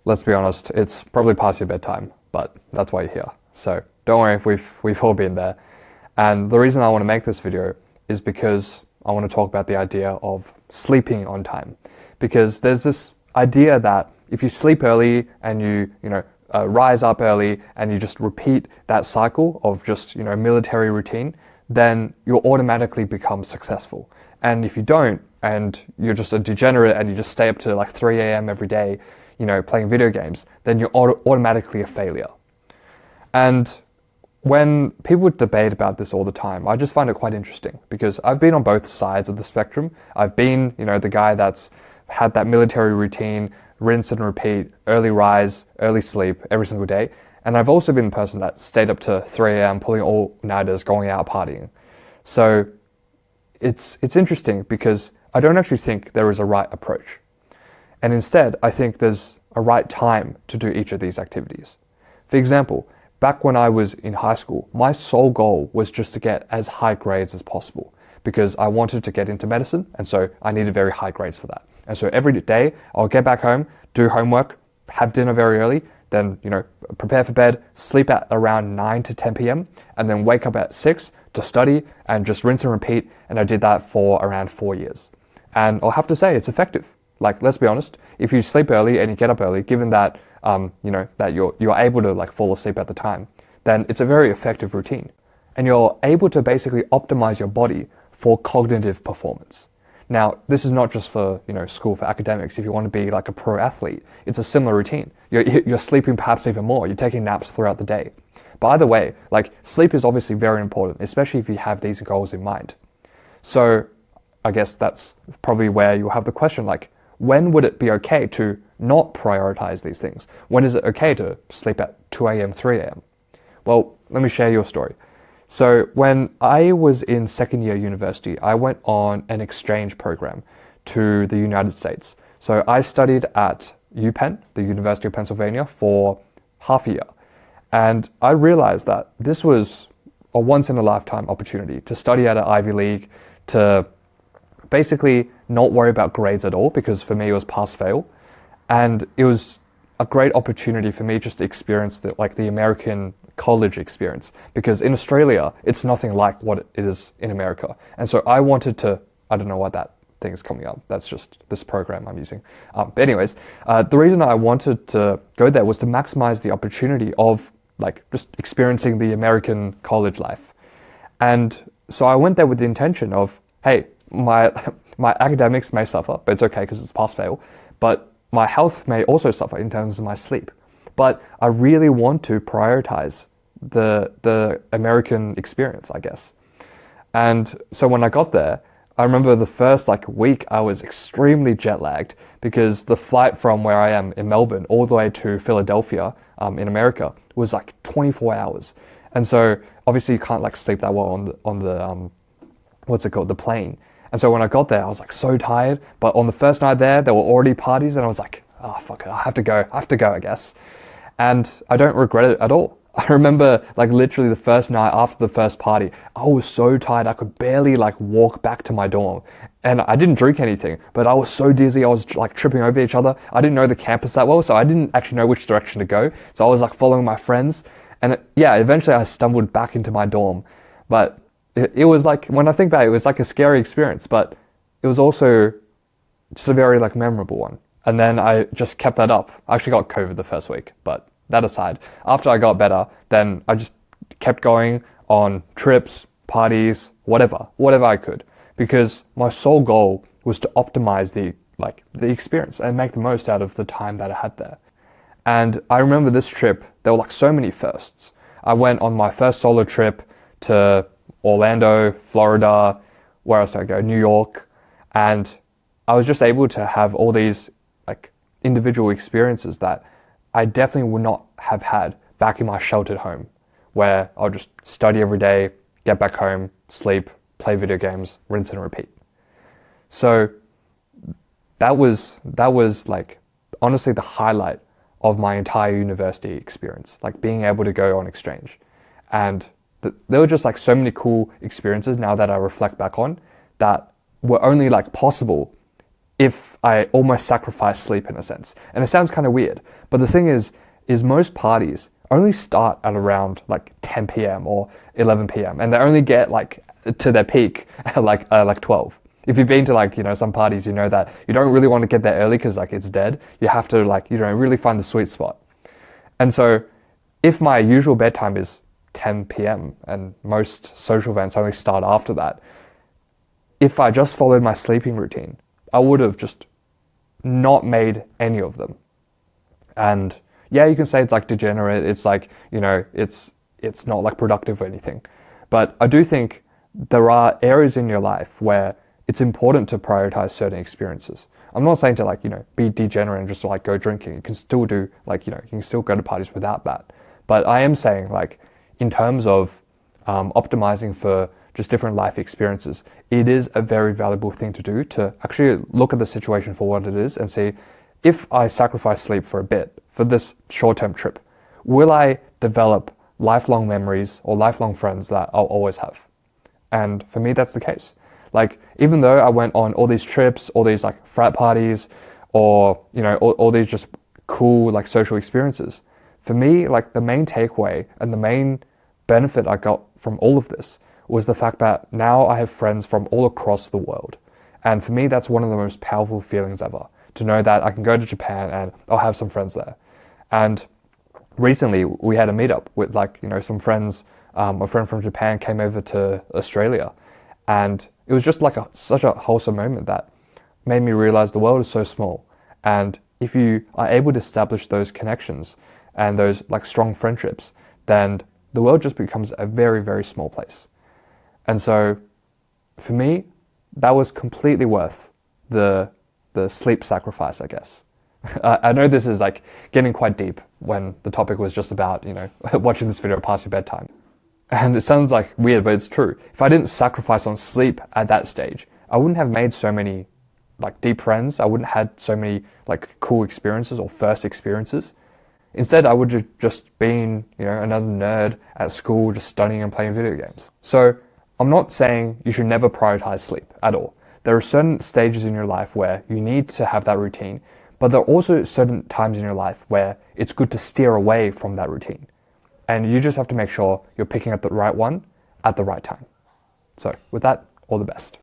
let's be honest, it's probably past your bedtime, but that's why you're here. So don't worry, we've all been there. And the reason I want to make this video is because I want to talk about the idea of sleeping on time. Because there's this idea that if you sleep early and you rise up early and you just repeat that cycle of just, military routine, then you'll automatically become successful. And if you don't, and you're just a degenerate and you just stay up to like 3 a.m. every day, playing video games, then you're automatically a failure. And when people debate about this all the time, I just find it quite interesting because I've been on both sides of the spectrum. I've been, the guy that's had that military routine, rinse and repeat, early rise, early sleep every single day. And I've also been the person that stayed up to 3 a.m. pulling all-nighters, going out partying. So it's interesting because I don't actually think there is a right approach. And instead, I think there's a right time to do each of these activities. For example, back when I was in high school, my sole goal was just to get as high grades as possible because I wanted to get into medicine, and so I needed very high grades for that. And so every day, I'll get back home, do homework, have dinner very early, then, prepare for bed, sleep at around 9 to 10 p.m., and then wake up at 6 to study and just rinse and repeat. And I did that for around 4 years. And I'll have to say it's effective. Like, let's be honest, if you sleep early and you get up early, given that, that you're able to like fall asleep at the time, then it's a very effective routine. And you're able to basically optimize your body for cognitive performance. Now, this is not just for, school, for academics. If you want to be like a pro athlete, it's a similar routine. You're sleeping perhaps even more. You're taking naps throughout the day. But either way, like, sleep is obviously very important, especially if you have these goals in mind. So I guess that's probably where you'll have the question, like, when would it be okay to not prioritize these things? When is it okay to sleep at 2 a.m., 3 a.m.? Well, let me share your story. So when I was in second year university, I went on an exchange program to the United States. So I studied at UPenn, the University of Pennsylvania, for half a year. And I realized that this was a once in a lifetime opportunity to study at an Ivy League, to basically not worry about grades at all, because for me it was pass fail. And it was a great opportunity for me just to experience the American college experience, because in Australia it's nothing like what it is in America. And so I wanted to, I don't know what that thing is coming up, that's just this program I'm using. But anyways, the reason I wanted to go there was to maximize the opportunity of like just experiencing the American college life. And so I went there with the intention of, hey, my academics may suffer, but it's okay because it's pass fail, but my health may also suffer in terms of my sleep. But I really want to prioritize the American experience, I guess. And so when I got there, I remember the first week I was extremely jet lagged because the flight from where I am in Melbourne all the way to Philadelphia in America was like 24 hours. And so obviously you can't sleep that well on the what's it called, the plane. And so when I got there, I was so tired. But on the first night there were already parties, and I was like, oh fuck it, I have to go, I guess. And I don't regret it at all. I remember literally the first night after the first party, I was so tired I could barely walk back to my dorm. And I didn't drink anything, but I was so dizzy, I was tripping over each other. I didn't know the campus that well, so I didn't actually know which direction to go. So I was following my friends. And eventually I stumbled back into my dorm. But it was when I think back, it was a scary experience, but it was also just a very memorable one. And then I just kept that up. I actually got COVID the first week, but that aside, after I got better, then I just kept going on trips, parties, whatever I could, because my sole goal was to optimize the experience and make the most out of the time that I had there. And I remember this trip, there were so many firsts. I went on my first solo trip to Orlando, Florida, where else did I go? New York. And I was just able to have all these individual experiences that I definitely would not have had back in my sheltered home, where I'll just study every day, get back home, sleep, play video games, rinse and repeat. So that was honestly the highlight of my entire university experience, being able to go on exchange. And there were just so many cool experiences now that I reflect back on that were only possible if I almost sacrifice sleep in a sense. And it sounds kind of weird, but the thing is most parties only start at around like 10 p.m. or 11 p.m. and they only get like to their peak at like 12. If you've been to like, some parties, you know that you don't really want to get there early because like it's dead. You have to like, really find the sweet spot. And so if my usual bedtime is 10 p.m. and most social events only start after that, if I just followed my sleeping routine, I would have just not made any of them. And yeah, you can say it's like degenerate. It's like, it's not like productive or anything. But I do think there are areas in your life where it's important to prioritize certain experiences. I'm not saying to like, be degenerate and just like go drinking. You can still do like, you can still go to parties without that. But I am saying like, in terms of optimizing for just different life experiences, it is a very valuable thing to do, to actually look at the situation for what it is and see, if I sacrifice sleep for a bit for this short-term trip, will I develop lifelong memories or lifelong friends that I'll always have? And for me, that's the case. Like, even though I went on all these trips, all these like frat parties, or, all these just cool like social experiences, for me, like the main takeaway and the main benefit I got from all of this was the fact that now I have friends from all across the world. And for me, that's one of the most powerful feelings ever, to know that I can go to Japan and I'll have some friends there. And recently we had a meetup with like, some friends. A friend from Japan came over to Australia, and it was just like such a wholesome moment that made me realize the world is so small. And if you are able to establish those connections and those like strong friendships, then the world just becomes a very, very small place. And so for me, that was completely worth the sleep sacrifice, I guess. I know this is like getting quite deep when the topic was just about, watching this video past your bedtime. And it sounds like weird, but it's true. If I didn't sacrifice on sleep at that stage, I wouldn't have made so many like deep friends. I wouldn't have had so many like cool experiences or first experiences. Instead, I would have just been, another nerd at school, just studying and playing video games. So I'm not saying you should never prioritize sleep at all. There are certain stages in your life where you need to have that routine, but there are also certain times in your life where it's good to steer away from that routine. And you just have to make sure you're picking up the right one at the right time. So with that, all the best.